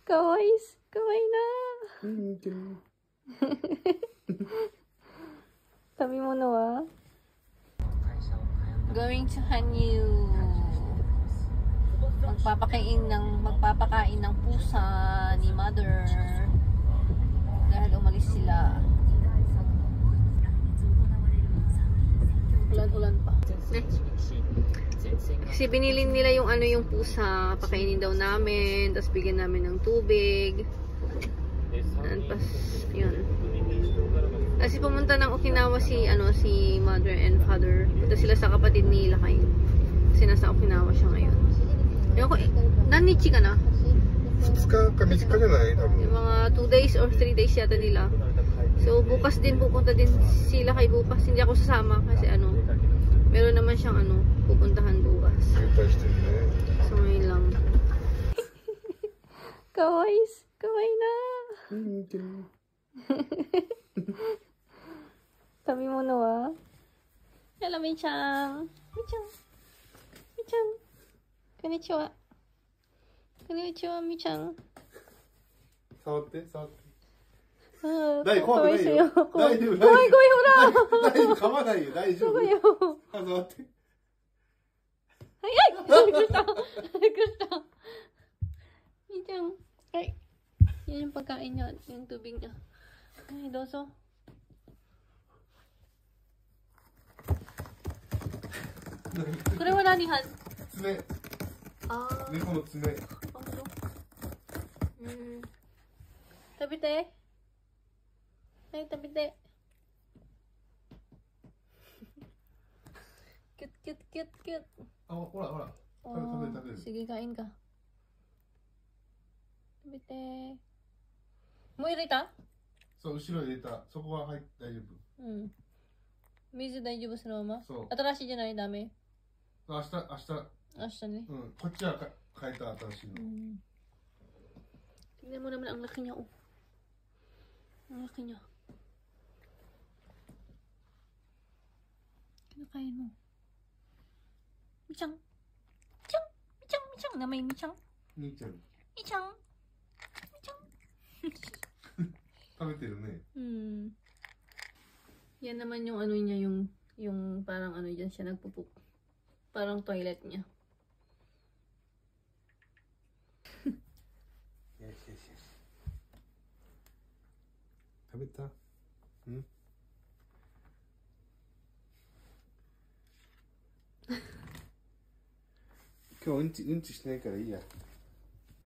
かわいいな。食べ物は Going to Hanyu. Magpapakain ng pusa ni Mother. Dahil umalis sila. Ulan-ulan pa. Kasi binili nila yung yung pusa. Pakainin daw namin. Tapos bigyan namin ng tubig. And pas, yun. Kasi pumunta ng Okinawa si mother and father. Punta sila sa kapatid ni Lakay. Kasi nasa Okinawa siya ngayon. Ewan ko, nanichi ka na? 2日か3日じゃない多分 Yung mga 2 days or 3 days yata nila. So, bukas din pupunta din sila kay bukas. Hindi ako sasama kasi meron naman siyang pupuntahan bukas. 渋滞してるね So, ngayon lang. Kawaii na. 似てる Sabi mo na wa? Hello, Michan. Michan. Konnichiwa. Konnichiwa, Michan. 触って触って 大怖くないよ大丈夫怖いほら大丈夫噛まないよ大丈夫怖いよ触って Gusto. Michan. Ay. Yan yung pagkain niya. Yung tubig niya. Ay, doso. Kure wa nani han? 爪猫の爪 Tabite. Ay, tabite. Cute. あほらほら食べる Sige, kain ka. Tabite. Mo irita? そう後ろ入れたそこは入って大丈夫 水大丈夫そのまま？そう新しいじゃないダメ？明日明日ね。こっちは変えた新しいの Tingnan mo naman ang laki niya, oh. Ang laki niya. Kinakain mo. Michang. Michang. Na may Michang. 兄ちゃん Michang. 食べてるね Yan naman yung niya, yung parang dyan siya nagpupuk. Parang toilet niya. Yes. 食べた今日うんちしないからいいや